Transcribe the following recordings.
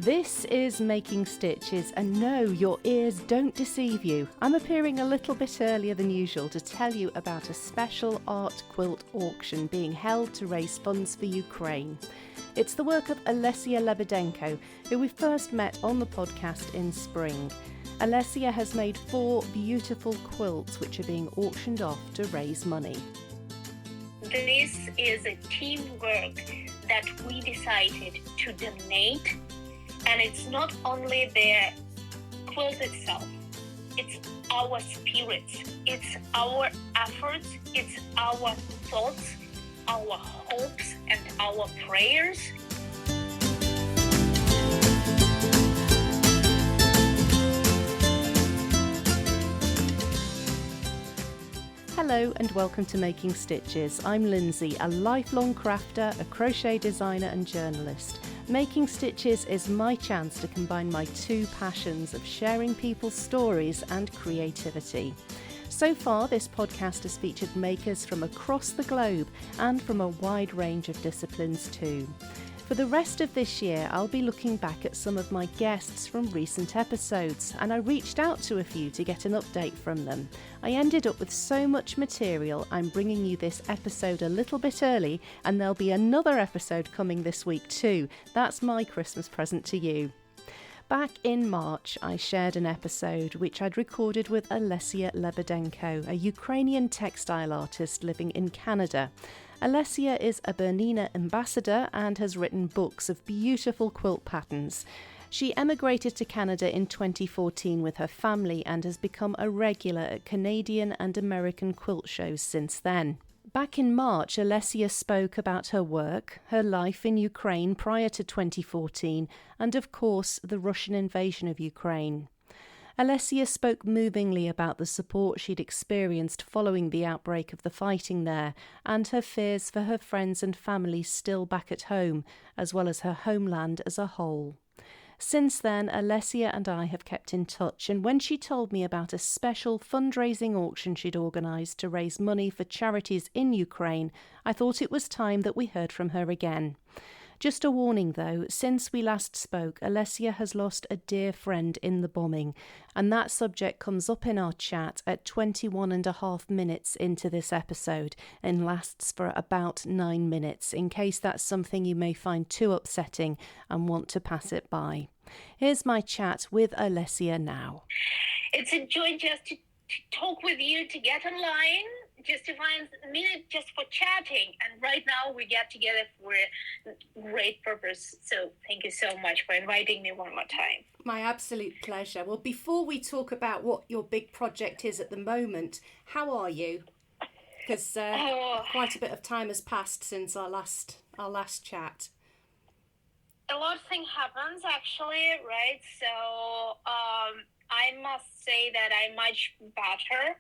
This is Making Stitches, and no, your ears don't deceive you. I'm appearing a little bit earlier than usual to tell you about a special art quilt auction being held to raise funds for Ukraine. It's the work of Olesya Lebedenko, who we first met on the podcast in spring. Olesya has made 4 beautiful quilts which are being auctioned off to raise money. This is a teamwork that we decided to donate. And it's not only the quilt itself, it's our spirits, it's our efforts, it's our thoughts, our hopes, and our prayers. Hello and welcome to Making Stitches. I'm Lindsay, a lifelong crafter, a crochet designer and journalist. Making Stitches is my chance to combine my 2 passions of sharing people's stories and creativity. So far, this podcast has featured makers from across the globe and from a wide range of disciplines too. For the rest of this year, I'll be looking back at some of my guests from recent episodes, and I reached out to a few to get an update from them. I ended up with so much material, I'm bringing you this episode a little bit early, and there'll be another episode coming this week too. That's my Christmas present to you. Back in March, I shared an episode which I'd recorded with Olesya Lebedenko, a Ukrainian textile artist living in Canada. Olesya is a Bernina ambassador and has written books of beautiful quilt patterns. She emigrated to Canada in 2014 with her family and has become a regular at Canadian and American quilt shows since then. Back in March, Olesya spoke about her work, her life in Ukraine prior to 2014, and of course the Russian invasion of Ukraine. Olesya spoke movingly about the support she'd experienced following the outbreak of the fighting there, and her fears for her friends and family still back at home, as well as her homeland as a whole. Since then, Olesya and I have kept in touch, and when she told me about a special fundraising auction she'd organised to raise money for charities in Ukraine, I thought it was time that we heard from her again. Just a warning though, since we last spoke, Olesya has lost a dear friend in the bombing, and that subject comes up in our chat at 21.5 minutes into this episode and lasts for about 9 minutes, in case that's something you may find too upsetting and want to pass it by. Here's my chat with Olesya now. It's a joy just to talk with you, to get online, just to find a minute just for chatting. And right now we get together for a great purpose. So thank you so much for inviting me one more time. My absolute pleasure. Well, before we talk about what your big project is at the moment, how are you? Because quite a bit of time has passed since our last chat. A lot of things happens actually, right? So I must say that I'm much better.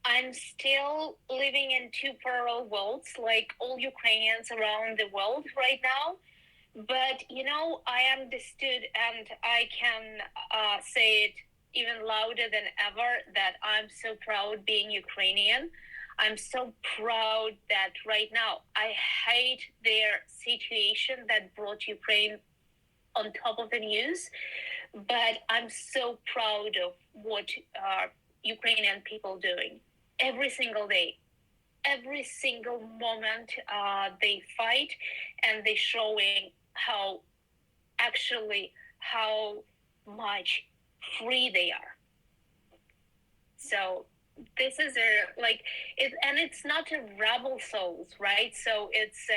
I'm still living in 2 parallel worlds, like all Ukrainians around the world right now. But, I understood, and I can say it even louder than ever, that I'm so proud being Ukrainian. I'm so proud that right now I hate their situation that brought Ukraine on top of the news. But I'm so proud of what Ukrainian people doing. Every single day, every single moment they fight, and they're showing how much free they are. So this is and it's not a rebel souls, right? So it's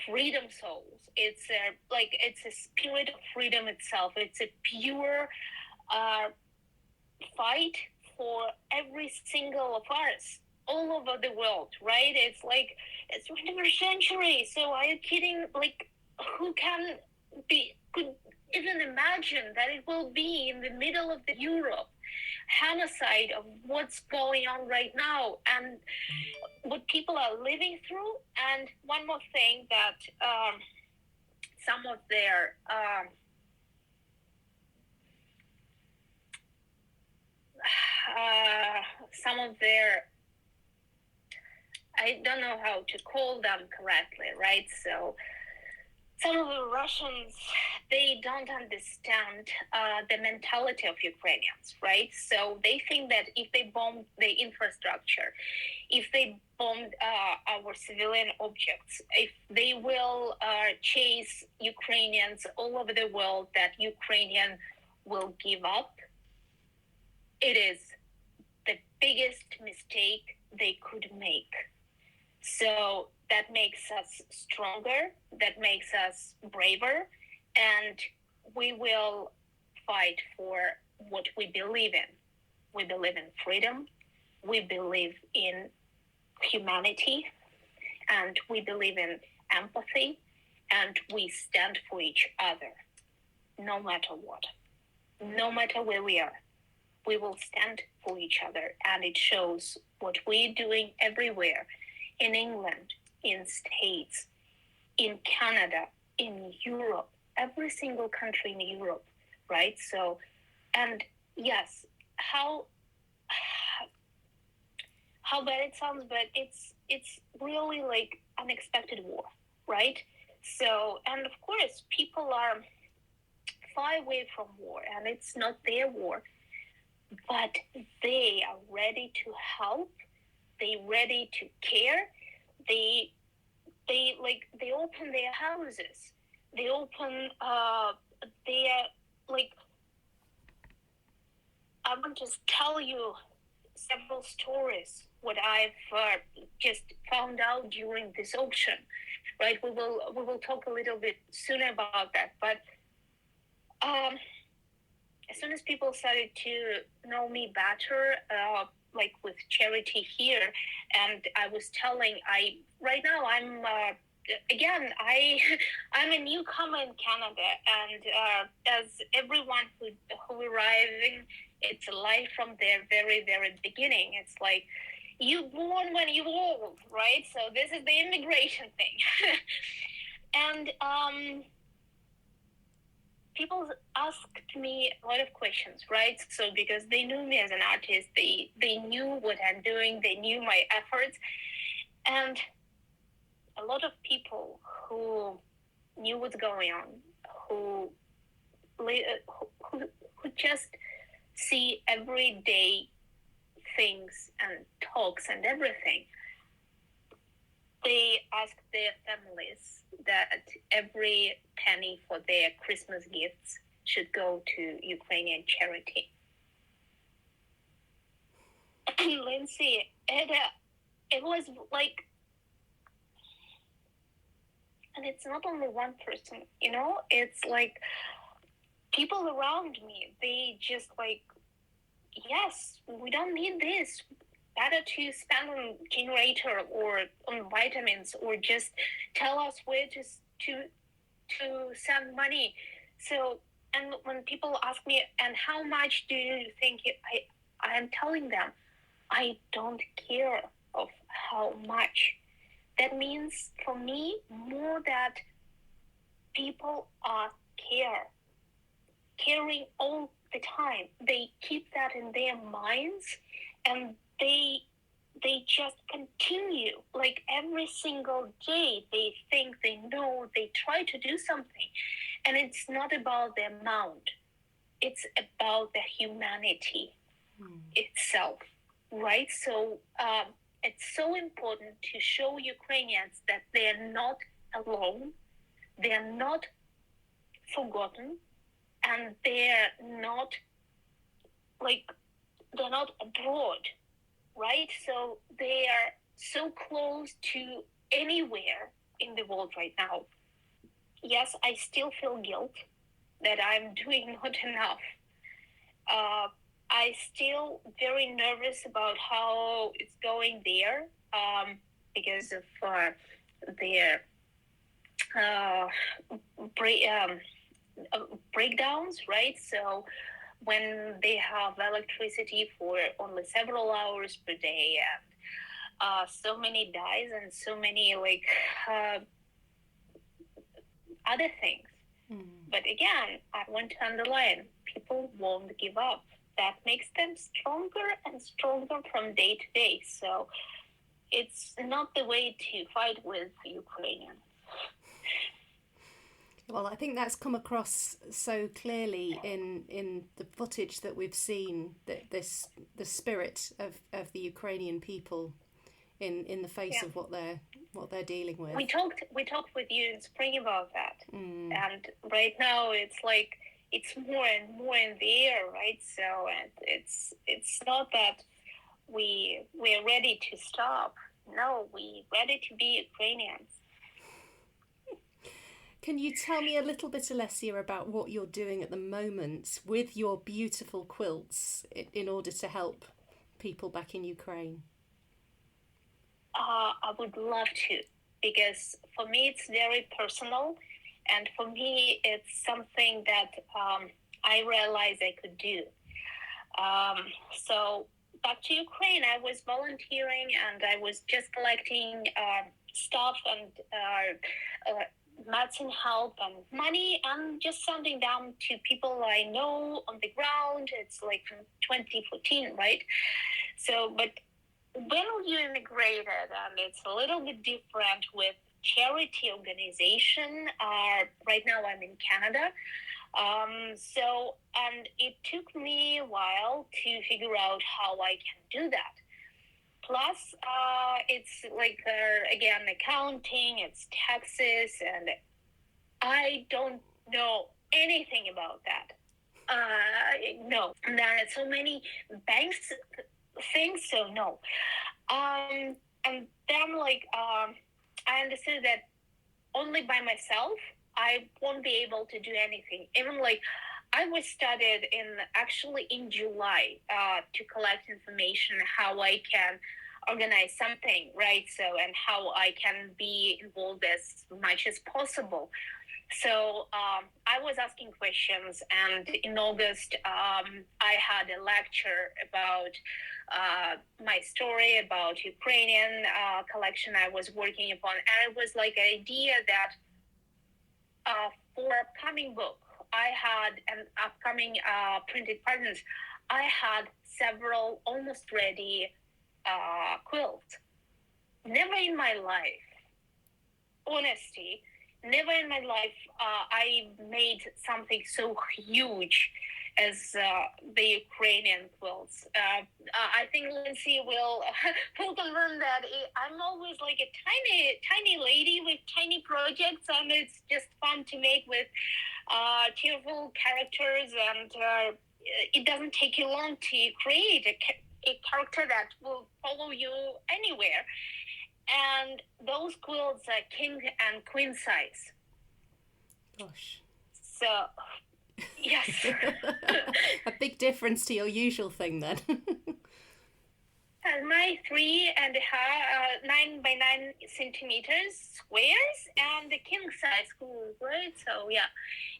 freedom souls. It's a spirit of freedom itself. It's a pure fight for every single of us all over the world, right? It's 21st century. So are you kidding? Who could even imagine that it will be in the middle of the Europe genocide of what's going on right now and what people are living through? And one more thing, that some of their I don't know how to call them correctly, right? So some of the Russians they don't understand the mentality of Ukrainians, right? So they think that if they bomb the infrastructure, if they bomb our civilian objects, if they will chase Ukrainians all over the world, that Ukrainian will give up. It is the biggest mistake they could make. So that makes us stronger, that makes us braver, and we will fight for what we believe in. We believe in freedom, we believe in humanity, and we believe in empathy, and we stand for each other, no matter what. No matter where we are, we will stand for each other, and it shows what we're doing everywhere, in England, in States, in Canada, in Europe, every single country in Europe, right? So, and yes, how bad it sounds, but it's really like unexpected war, right? So, and of course, people are far away from war, and it's not their war, but they are ready to help. They ready to care. They open their houses. They open their, like, I will just tell you several stories what I've just found out during this auction, right? We will talk a little bit soon about that, but as soon as people started to know me better, like with charity here, and I was telling, right now I'm again I'm a newcomer in Canada, and as everyone who arriving, it's life from their very, very beginning. It's like you born when you old, right? So this is the immigration thing, and people asked me a lot of questions, right? So because they knew me as an artist, they knew what I'm doing, they knew my efforts, and a lot of people who knew what's going on, who just see everyday things and talks and everything, they ask their families that every penny for their Christmas gifts should go to Ukrainian charity. Lindsay, it was like, and it's not only one person, you know, it's like people around me, they just like, yes, we don't need this. Better to spend on generator or on vitamins, or just tell us where to send money. So, and when people ask me, and how much do you think I am telling them, I don't care of how much. That means for me more that people are caring all the time. They keep that in their minds, and they just continue, like every single day they think, they know, they try to do something. And it's not about the amount, it's about the humanity itself, right? So it's so important to show Ukrainians that they're not alone, they're not forgotten, and they're not abroad, right? So they are so close to anywhere in the world right now. Yes, I still feel guilt that I'm doing not enough. I still very nervous about how it's going there, because of their breakdowns, right? So when they have electricity for only several hours per day, and so many dyes and so many other things. But again, I want to underline, people won't give up. That makes them stronger and stronger from day to day. So it's not the way to fight with Ukrainians. Well, I think that's come across so clearly in the footage that we've seen, that the spirit of the Ukrainian people in the face of what they're dealing with. We talked with you in spring about that, and right now it's like it's more and more in the air, right? So it's not that we're ready to stop. No, we're ready to be Ukrainians. Can you tell me a little bit, Olesya, about what you're doing at the moment with your beautiful quilts in order to help people back in Ukraine? I would love to, because for me it's very personal, and for me it's something that I realized I could do. So back to Ukraine, I was volunteering and I was just collecting stuff and medicine help and money, and just sending them to people I know on the ground. It's like from 2014, right? So, but when you immigrated, and it's a little bit different with charity organization. Right now I'm in Canada. And it took me a while to figure out how I can do that. Plus, it's like, again, accounting, it's taxes, and I don't know anything about that. No, there are so many banks things, so no. And then, like, I understood that only by myself, I won't be able to do anything. Even like, I was studied in July to collect information how I can organize something, right? So, and how I can be involved as much as possible. So I was asking questions, and in August, I had a lecture about my story about Ukrainian collection I was working upon. And it was like an idea that for upcoming book, I had an upcoming printed patterns. I had several almost ready quilts. Never in my life, honesty, never in my life I made something so huge as the Ukrainian quilts. I think Lindsay will confirm that I'm always like a tiny lady with tiny projects, and it's just fun to make with cheerful characters, and it doesn't take you long to create a character that will follow you anywhere. And those quilts are king and queen size. Gosh. So, yes. A big difference to your usual thing then. And my 9 by 9 centimeters squares, and the king size quilt, right? So yeah,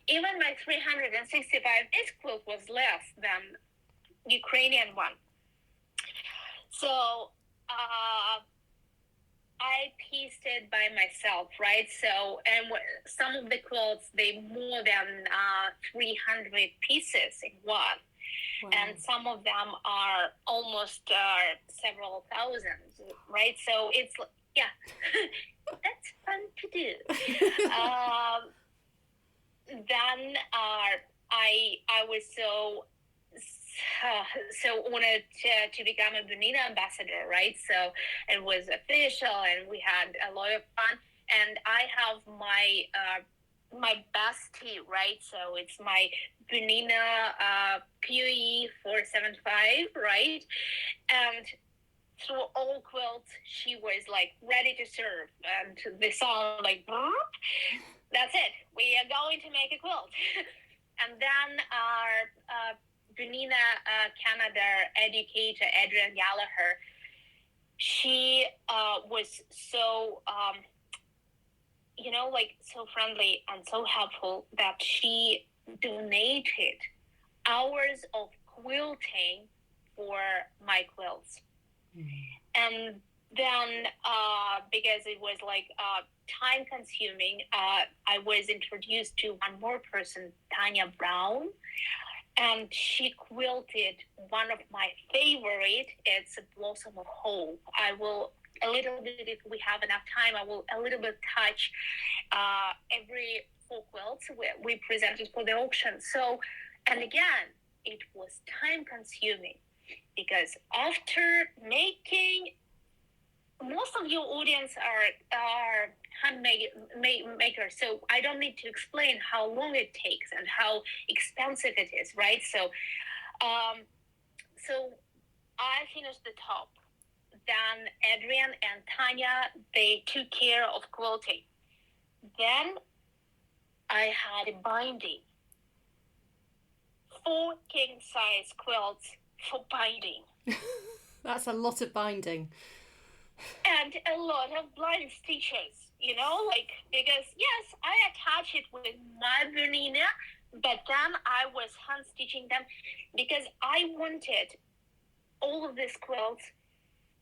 even my 365 inch quilt was less than Ukrainian one. So I pieced it by myself, right? So, and some of the quilts, they more than 300 pieces in one. Wow. And some of them are almost several thousands, right? So it's, yeah, that's fun to do. Then I was so honored to become a Bernina ambassador, right? So it was official, and we had a lot of fun. And I have my bestie, right? So it's my Bernina Kyiv 475, right? And through all quilts, she was like ready to serve, and the song like, that's it. We are going to make a quilt. And then our Bernina Canada educator, Adrienne Gallagher, she was so, like so friendly and so helpful that she donated hours of quilting for my quilts. And then because it was like time consuming, I was introduced to one more person, Tanya Brown, and she quilted one of my favorite. It's a Blossom of Hope. I will a little bit, if we have enough time, I will a little bit touch every 4 quilts we presented for the auction. So, and again, it was time consuming because after making, most of your audience are handmade makers, so I don't need to explain how long it takes and how expensive it is, right? So I finished the top. Then Adrian and Tanya, they took care of quilting. Then I had a binding. 4 king size quilts for binding. That's a lot of binding. And a lot of blind stitches, because yes, I attach it with my Bernina, but then I was hand stitching them because I wanted all of these quilts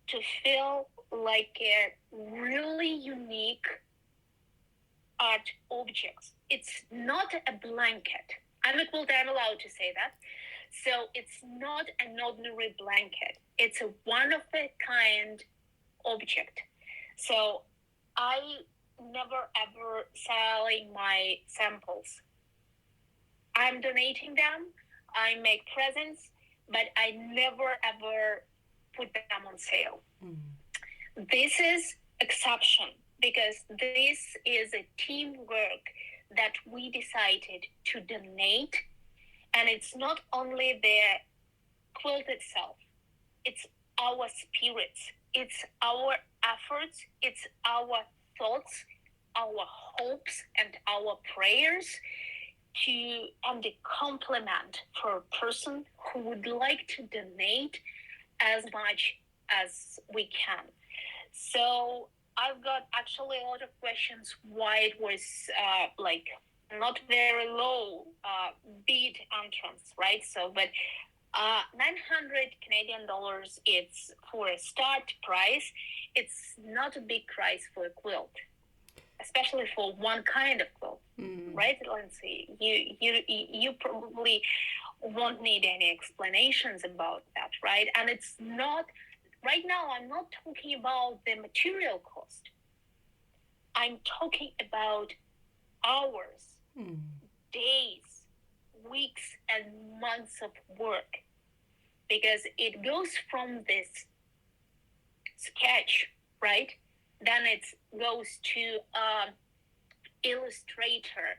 to feel like a really unique art objects. It's not a blanket. I'm a quilter, I'm allowed to say that. So it's not an ordinary blanket. It's a one-of-a-kind object. So I never ever selling my samples. I'm donating them, I make presents, but I never ever put them on sale. This is exception because this is a teamwork that we decided to donate, and it's not only the quilt itself, it's our spirits, it's our efforts, it's our thoughts, our hopes, and our prayers and a compliment for a person who would like to donate as much as we can. So I've got actually a lot of questions why it was not very low bid entrance, right? So, but 900 Canadian dollars, it's for a start price. It's not a big price for a quilt, especially for one kind of quilt, right, Lindsay? You probably won't need any explanations about that, right? And it's not, right now, I'm not talking about the material cost. I'm talking about hours, days, weeks, and months of work, because it goes from this sketch, right? Then it goes to illustrator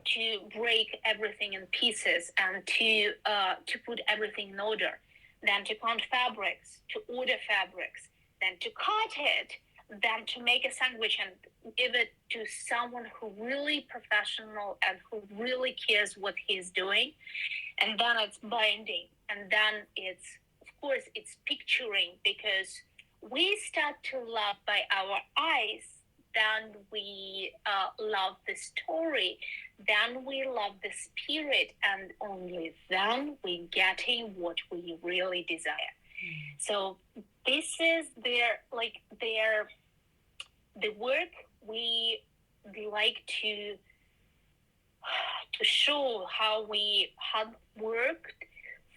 to break everything in pieces and to put everything in order, then to count fabrics, to order fabrics, then to cut it, then to make a sandwich and give it to someone who really professional and who really cares what he's doing. And then it's binding. And then it's, of course, it's picturing, because we start to love by our eyes, then we love the story, then we love the spirit, and only then we getting what we really desire. So this is the work we like to show how we have worked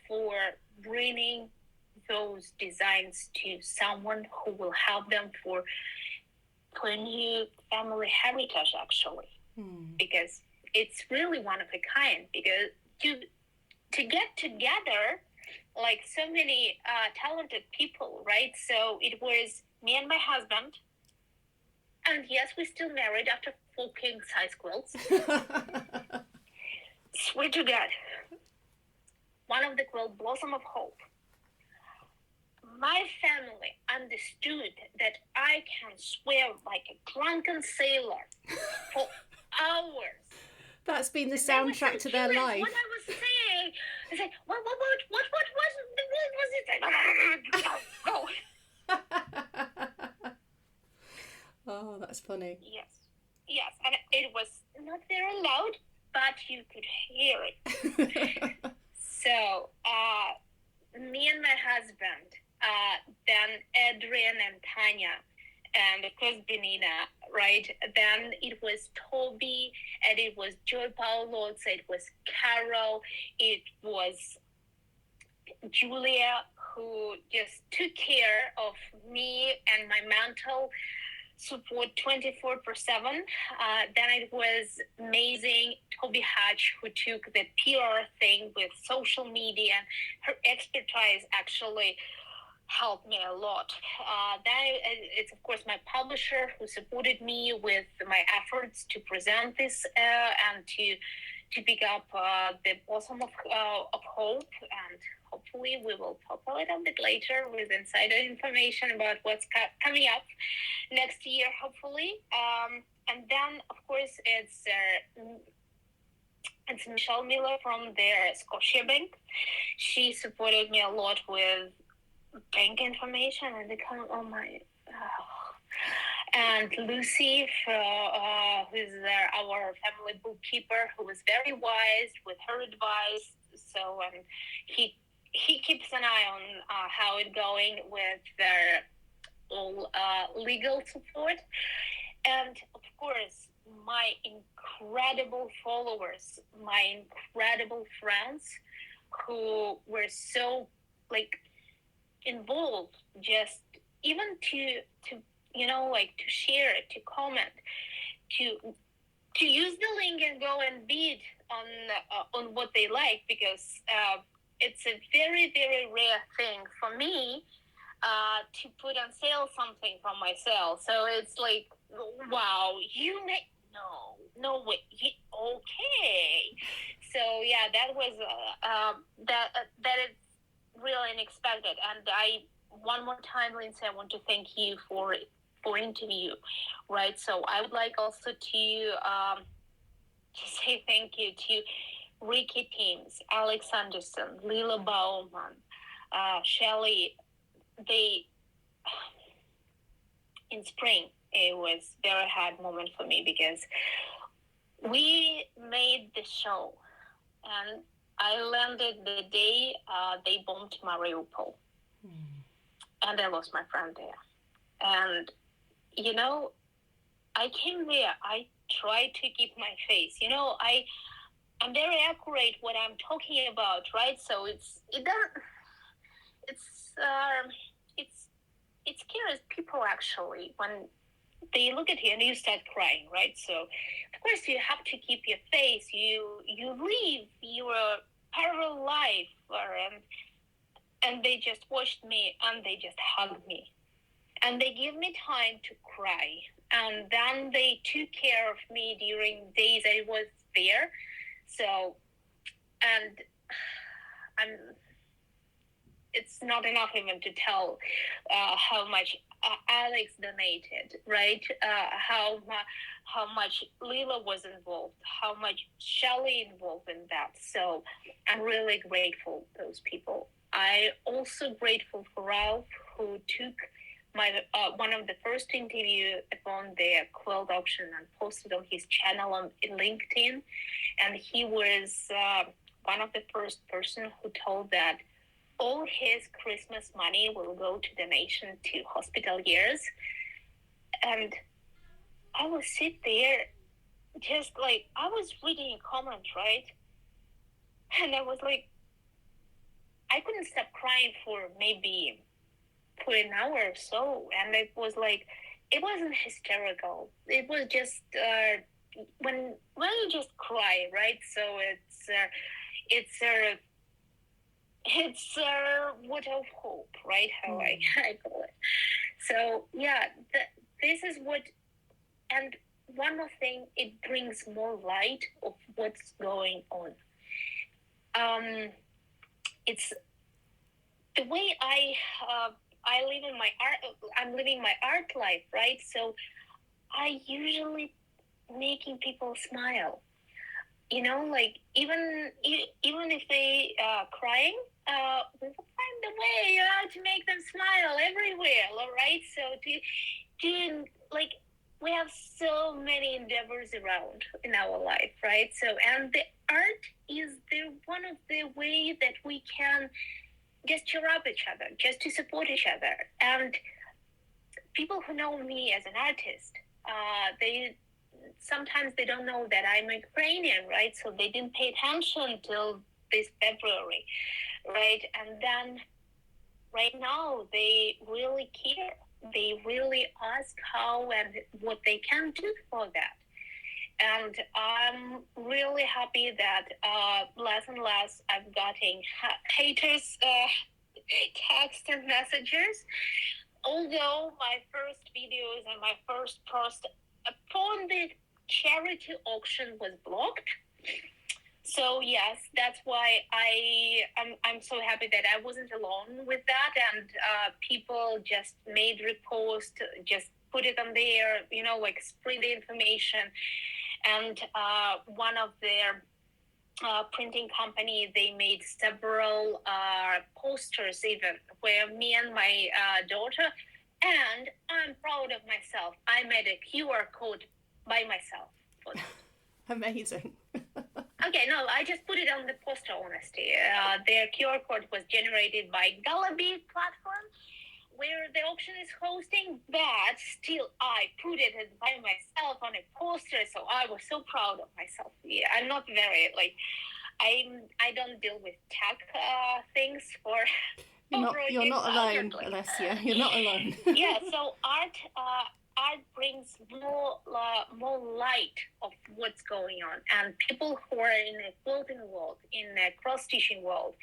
for bringing those designs to someone who will have them for new family heritage, actually, because it's really one of a kind. Because to get together like so many talented people, right? So it was me and my husband, and yes, we're still married after 4 king size quilts. Swear to God, one of the quilt, Blossom of Hope. My family understood that I can swear like a drunken sailor for hours. That's been the soundtrack to their life. What I was saying, I said, what was it? Oh, that's funny. Yes, and it was not very loud, but you could hear it. So, me and my husband, then Adrian and Tanya, and of course Bernina, right? Then it was Toby, and it was Joy Paolo, it was Carol, it was Julia, who just took care of me and my mantle support 24/7. Then it was amazing Toby Hatch, who took the PR thing with social media. Her expertise actually helped me a lot. Then it's of course my publisher who supported me with my efforts to present this and to pick up the Blossom of Hope, and hopefully we will talk a little bit later with insider information about what's coming up next year, hopefully. And then, of course, it's Michelle Miller from the Scotiabank. She supported me a lot with bank information and they come, oh my... And Lucy, who's our family bookkeeper, who was very wise with her advice. So he keeps an eye on how it's going with their all legal support. And of course, my incredible followers, my incredible friends who were so involved, just even to to share it, to comment, to use the link and go and bid on what they like, because it's a very, very rare thing for me to put on sale something from myself. So it's like, wow, you make no way, okay. So yeah, that was that is really unexpected. And one more time, Lindsay, I want to thank you for interview, right? So I would like also to say thank you to Ricky Teams, Alex Anderson, Lila Bauman, Shelley. They, in spring, it was a very hard moment for me because we made the show and I landed the day they bombed Mariupol. And I lost my friend there. And, I came there. I tried to keep my face. I'm very accurate what I'm talking about, right? So it scares people actually when they look at you and you start crying, right? So of course you have to keep your face. You live your parallel life, and they just watched me and they just hugged me. And they gave me time to cry. And then they took care of me during days I was there. So, and it's not enough even to tell how much Alex donated, right? How much Lila was involved, how much Shelley involved in that. So I'm really grateful to those people. I also grateful for Ralph, who took my one of the first interview upon the quilt auction and posted on his channel on LinkedIn, and he was one of the first person who told that all his Christmas money will go to donation to hospitaliers. And I was sit there just like, I was reading a comment, right? And I was like, I couldn't stop crying for maybe for an hour or so. And it was like, it wasn't hysterical. It was just when you just cry, right? So it's what of hope, right? How I call it. So yeah, this is what, and one more thing, it brings more light of what's going on. It's the way I live in my art. I'm living my art life, right? So I usually making people smile. Like even if they crying, we will find a way to make them smile everywhere. All right. So to like, we have so many endeavors around in our life, right? So, and the art is one of the way that we can just cheer up each other, just to support each other. And people who know me as an artist, sometimes they don't know that I'm Ukrainian, right? So they didn't pay attention till this February, right? And then right now they really care. they really ask how and what they can do for that. And I'm really happy that less and less I'm getting haters text and messages. Although my first videos and my first post upon the charity auction was blocked. So yes, that's why I'm so happy that I wasn't alone with that, and people just made repost, just put it on there, like spread the information. And one of their printing company, they made several posters even where me and my daughter, and I'm proud of myself, I made a QR code by myself for that. Amazing. Okay, no, I just put it on the poster, honestly. Their QR code was generated by Galabi platform, where the auction is hosting, but still I put it by myself on a poster, so I was so proud of myself. Yeah, I'm not very, I don't deal with tech things for... You're not alone, Olesya. You're not alone. Yeah, so art brings more light of what's going on, and people who are in the quilting world, in the cross-stitching world,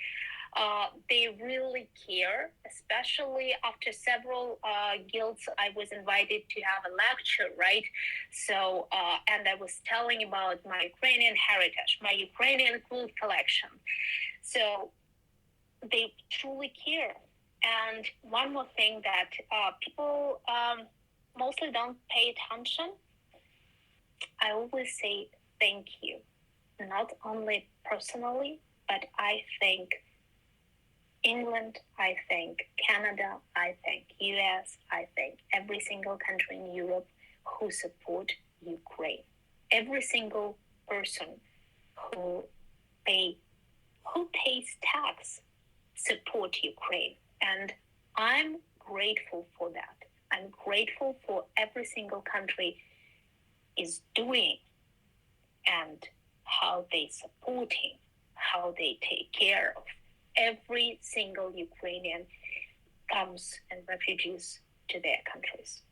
they really care, especially after several guilds. I was invited to have a lecture, right? So, and I was telling about my Ukrainian heritage, my Ukrainian quilt collection. So they truly care. And one more thing that people mostly don't pay attention, I always say thank you, not only personally, but I think England, I think Canada, I think US, I think every single country in Europe who support Ukraine. Every single person who pays tax support Ukraine. And I'm grateful for that. I'm grateful for every single country is doing, and how they supporting, how they take care of every single Ukrainian comes and refugees to their countries.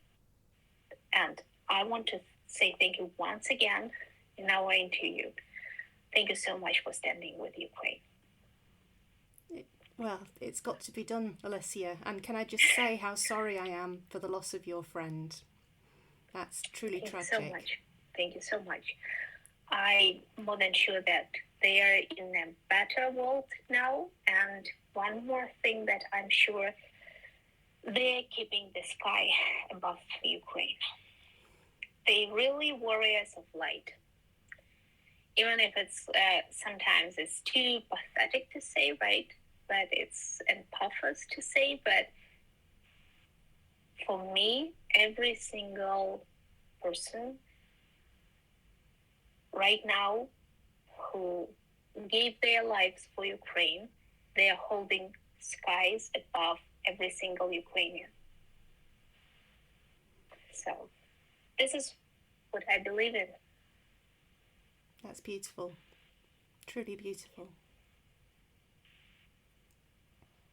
And I want to say thank you once again in our interview. Thank you so much for standing with Ukraine. Well, it's got to be done, Olesya. And can I just say how sorry I am for the loss of your friend? That's truly tragic. Thank you so much. Thank you so much. I'm more than sure that they are in a better world now. And one more thing that I'm sure, they're keeping the sky above Ukraine. They really warriors of light. Even if it's sometimes it's too pathetic to say, right? But it's impossible to say. But for me, every single person right now who gave their lives for Ukraine, they are holding skies above every single Ukrainian. So this is what I believe in. That's beautiful. Truly beautiful.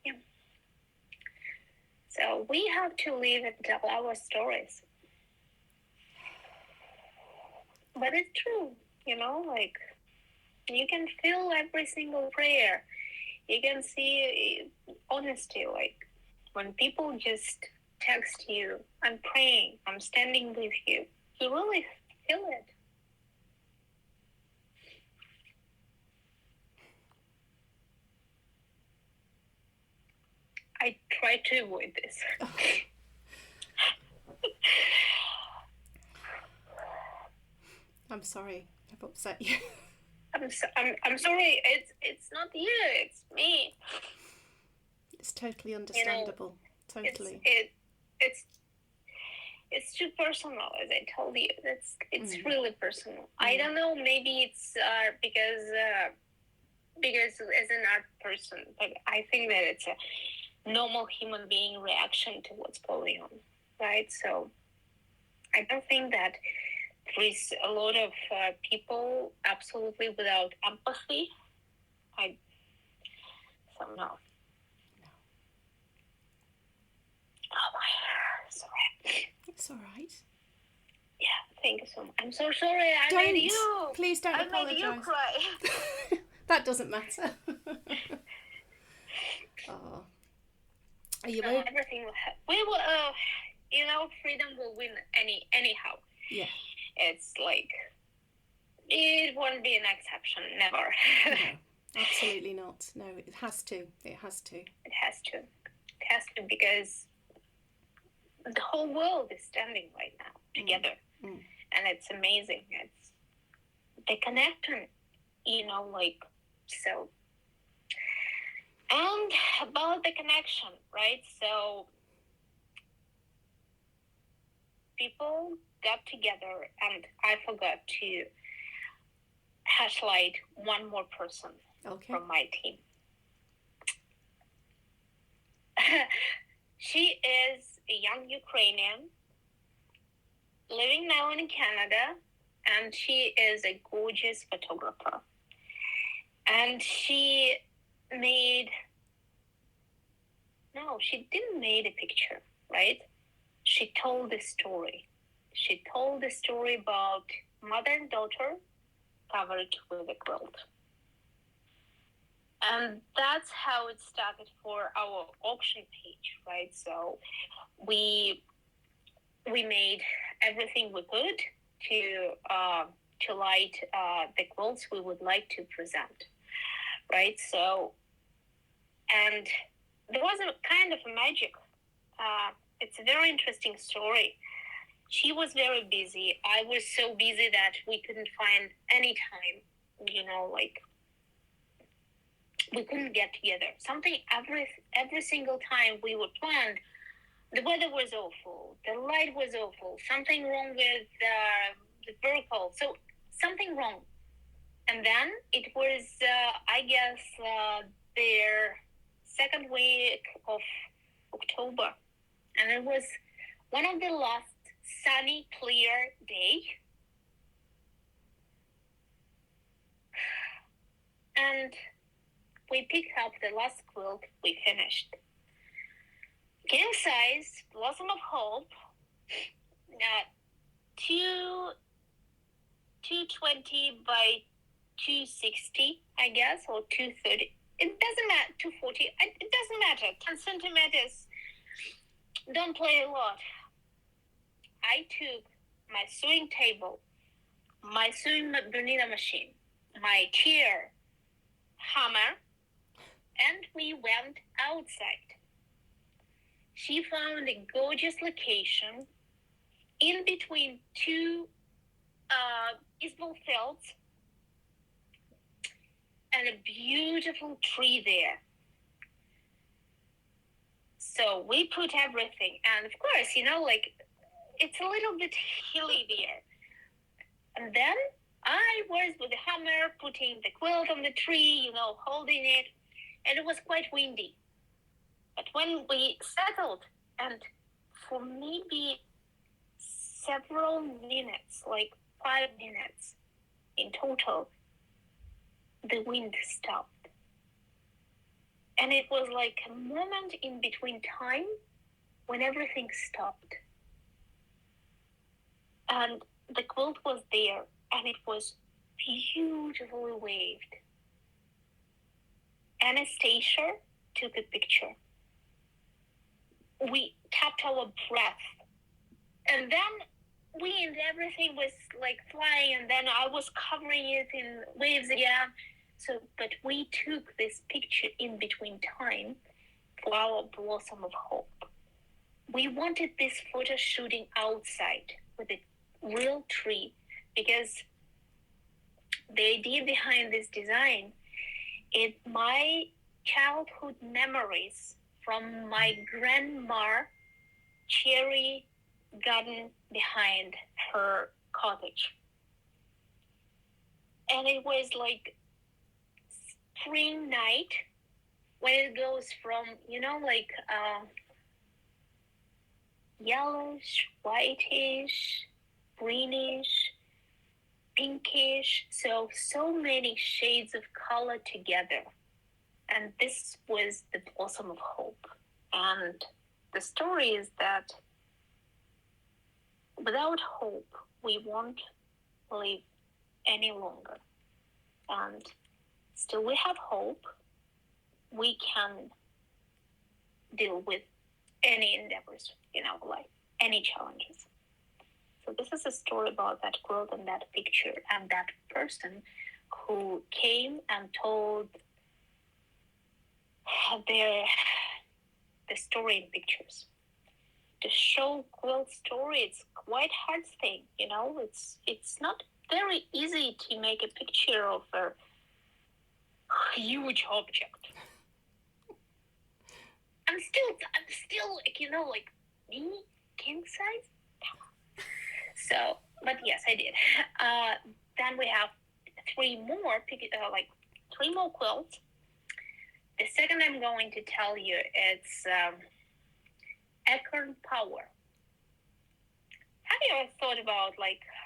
Yeah. So we have to live and tell our stories. But it's true, you can feel every single prayer. You can see honesty, when people just text you, I'm praying, I'm standing with you. You really feel it. I try to avoid this. I'm sorry I've upset you. I'm sorry. It's not you. It's me. It's totally understandable. Totally. It's too personal, as I told you. It's really personal. I don't know. Maybe it's because as an art person, but I think that it's a normal human being reaction to what's going on, right? So I don't think that there is a lot of people absolutely without empathy. No. Oh my, sorry. It's all right. Yeah, thank you so much. I'm so sorry. Please don't apologise. I made you cry. That doesn't matter. Oh. Are you no, everything will we will, freedom will win anyhow. Yeah. It's like, it won't be an exception, never. No, absolutely not. No, it has to. It has to. It has to. It has to, because the whole world is standing right now together. And it's amazing. It's the connection, so. And about the connection, right? So people got together, and I forgot to highlight one more person from my team. She is a young Ukrainian living now in Canada, and she is a gorgeous photographer. And she didn't make a picture, right? She told the story. She told the story about mother and daughter covered with a quilt. And that's how it started for our auction page, right? So we made everything we could to light the quilts we would like to present, right? So, and there was a kind of a magic. It's a very interesting story. She was very busy. I was so busy that we couldn't find any time, we couldn't get together. Something every single time we were planned, the weather was awful, the light was awful, something wrong with the vertical, so something wrong. And then it was, I guess, their second week of October, and it was one of the last sunny, clear day. And we picked up the last quilt we finished. King size, Blossom of Hope, 220 by 260, I guess, or 230. It doesn't matter, 240. It doesn't matter. 10 centimeters. Don't play a lot. I took my sewing table, my sewing Bernina machine, my chair, hammer, and we went outside. She found a gorgeous location in between two baseball fields and a beautiful tree there. So we put everything, and of course, it's a little bit hilly there. And then I was with the hammer putting the quilt on the tree, holding it, and it was quite windy. But when we settled, and for maybe several minutes, like 5 minutes in total, the wind stopped. And it was like a moment in between time when everything stopped. And the quilt was there, and it was beautifully waved. Anastasia took a picture. We kept our breath. And then everything was like flying, and then I was covering it in waves again. But we took this picture in between time for our Blossom of Hope. We wanted this photo shooting outside with a real tree, because the idea behind this design is my childhood memories from my grandma cherry garden behind her cottage. And it was like spring night when it goes from, yellowish, whitish, greenish, pinkish, so many shades of color together. And this was the Blossom of Hope. And the story is that without hope, we won't live any longer. And still we have hope. We can deal with any endeavors in our life, any challenges. So this is a story about that quilt and that picture and that person who came and told the story in pictures. To show quilt story, it's quite hard thing, it's not very easy to make a picture of a huge object. I'm still like me, king size. So, but yes, I did. Then we have three more quilts. The second I'm going to tell you, it's acorn power. Have you ever thought about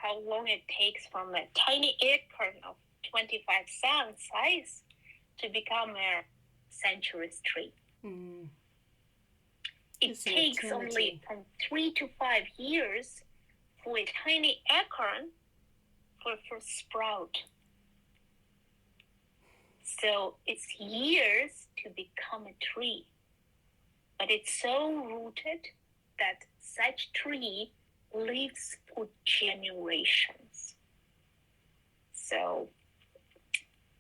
how long it takes from a tiny acorn of 25 cent size to become a centuries tree? It takes only from 3 to 5 years for a tiny acorn for a first sprout. So it's years to become a tree. But it's so rooted that such tree lives for generations. So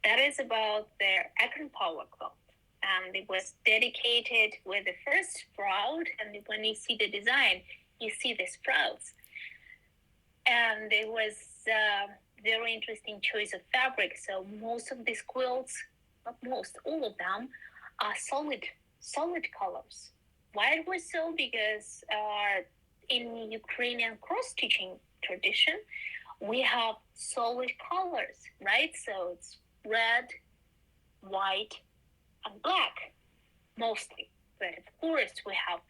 that is about the acorn power quilt. And it was dedicated with the first sprout. And when you see the design, you see the sprouts. And it was a very interesting choice of fabric. So most of these quilts, not most, all of them, are solid colors. Why it was so? Because in Ukrainian cross-stitching tradition, we have solid colors, right? So it's red, white, and black, mostly. But of course, we have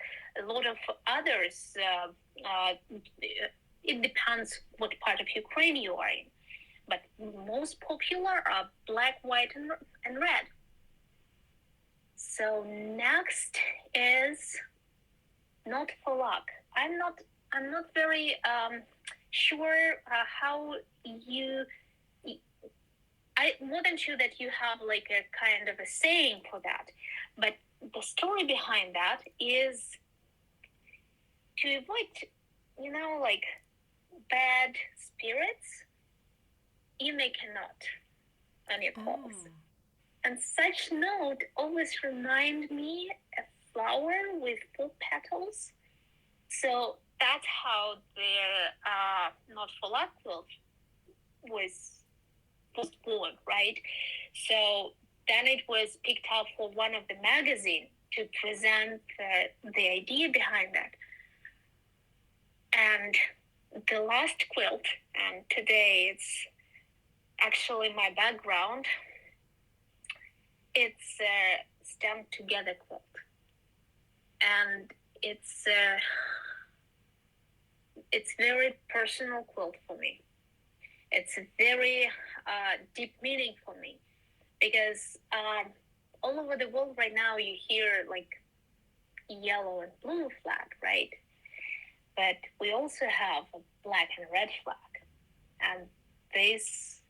a lot of others. It depends what part of Ukraine you are in. But most popular are black, white, and red. So next is not for luck. I'm not very sure how you. I'm more than sure that you have a kind of a saying for that, but the story behind that is to avoid, bad spirits. You make a knot on your clothes. And such note always remind me a flower with 4 petals. So that's how their Not for Luck quilt was born, right? So then it was picked up for one of the magazine to present the idea behind that. And the last quilt, and today it's actually my background, it's a stamped together quilt. And it's very personal quilt for me. It's a very deep meaning for me because all over the world right now you hear yellow and blue flag, right? But we also have a black and red flag. And this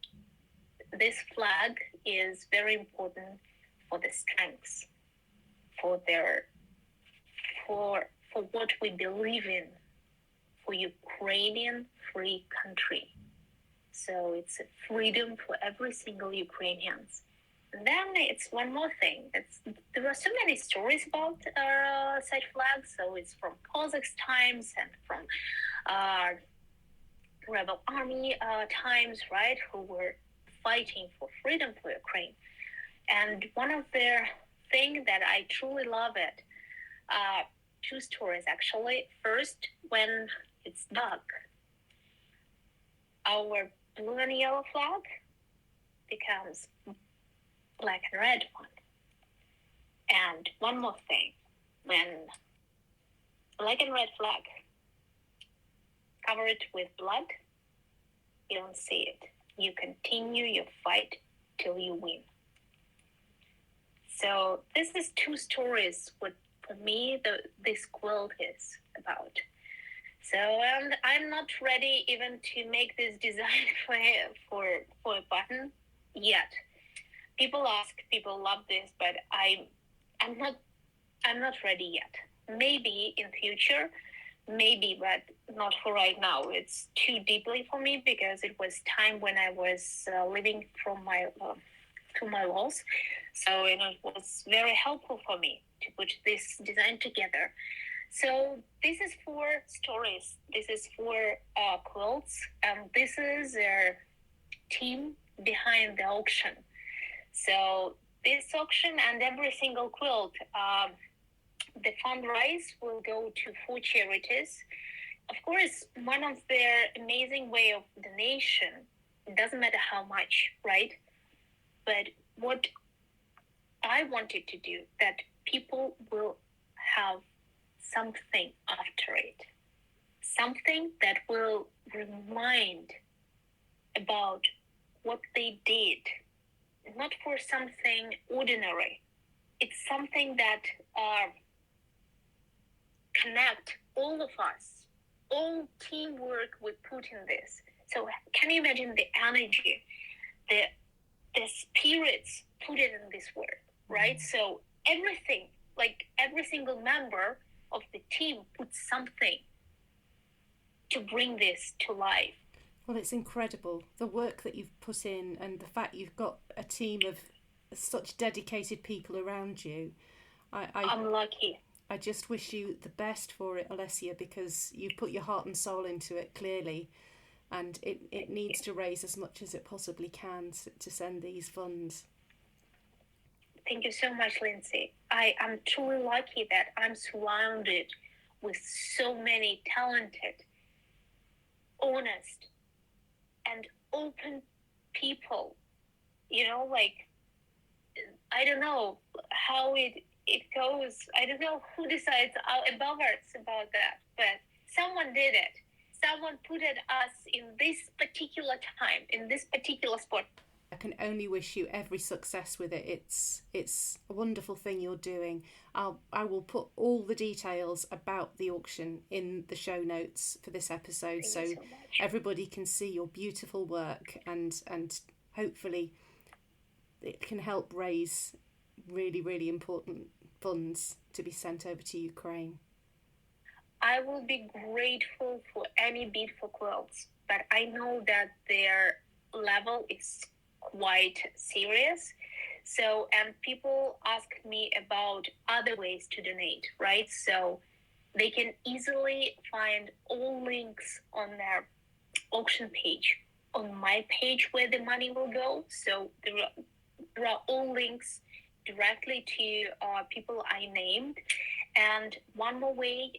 flag is very important for the strengths, for what we believe in, for Ukrainian free country. So it's a freedom for every single Ukrainians. And then it's one more thing. There are so many stories about such flags. So it's from Cossacks times and from rebel army times, right, who were fighting for freedom for Ukraine. And one of the things that I truly love it, 2 stories actually. First, when it's dark, our blue and yellow flag becomes black and red one. And one more thing, when black and red flag covered with blood, you don't see it. You continue your fight till you win. So this is 2 stories what for me this quilt is about. So and I'm not ready even to make this design for a button yet. People ask, people love this, but I'm not ready yet. Maybe in future, maybe, but not for right now. It's too deeply for me because it was time when I was living from my to my walls. So it was very helpful for me to put this design together. So this is for stories. This is for quilts, and this is their team behind the auction. So this auction and every single quilt, the fundraise will go to 4 charities. Of course, one of their amazing way of donation, it doesn't matter how much, right? But what I wanted to do, that people will have something after it. Something that will remind about what they did. Not for something ordinary. It's something that connect all of us. All teamwork we put in this. So can you imagine the energy, the spirits put it in this work, right? So everything, like every single member of the team puts something to bring this to life. Well, it's incredible, the work that you've put in and the fact you've got a team of such dedicated people around you. I'm lucky. I just wish you the best for it, Olesya, because you've put your heart and soul into it, clearly, and it needs to raise as much as it possibly can to send these funds. Thank you so much, Lindsay. I am truly lucky that I'm surrounded with so many talented, honest, and open people. Like, I don't know how it goes. I don't know who decides above us about that, but someone did it. Someone put us in this particular time, in this particular spot. I can only wish you every success with it. It's a wonderful thing you're doing. I will put all the details about the auction in the show notes for this episode, so everybody can see your beautiful work, and hopefully it can help raise really, really important funds to be sent over to Ukraine. I will be grateful for any bid for quilts, but I know that their level is quite serious. So, and people ask me about other ways to donate, right? So they can easily find all links on their auction page, on my page where the money will go. So there are all links directly to people I named. And one more way,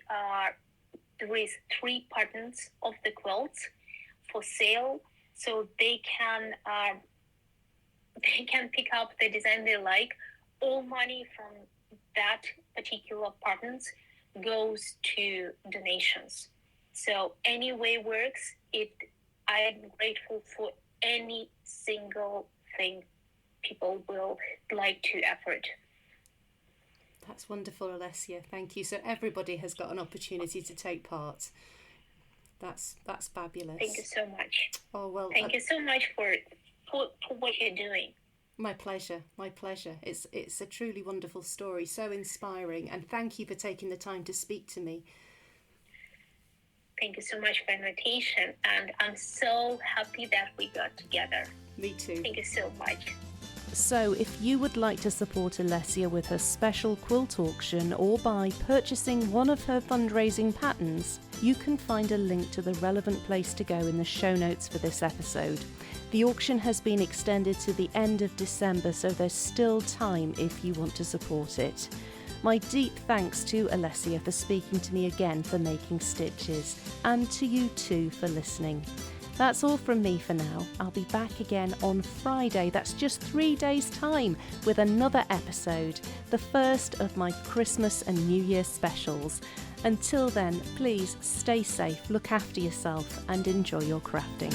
there is 3 patterns of the quilts for sale, so they can pick up the design they like. All money from that particular patterns goes to donations. So any way works. I am grateful for any single thing people will like to effort. That's wonderful, Olesya. Thank you. So everybody has got an opportunity to take part. That's fabulous. Thank you so much. Oh well. Thank you so much for what you're doing. My pleasure. My pleasure. It's a truly wonderful story, so inspiring, and thank you for taking the time to speak to me. Thank you so much for the invitation, and I'm so happy that we got together. Me too. Thank you so much. So if you would like to support Olesya with her special quilt auction or by purchasing one of her fundraising patterns, you can find a link to the relevant place to go in the show notes for this episode. The auction has been extended to the end of December, so there's still time if you want to support it. My deep thanks to Olesya for speaking to me again for Making Stitches, and to you too for listening. That's all from me for now. I'll be back again on Friday, that's just 3 days' time, with another episode, the first of my Christmas and New Year specials. Until then, please stay safe, look after yourself, and enjoy your crafting.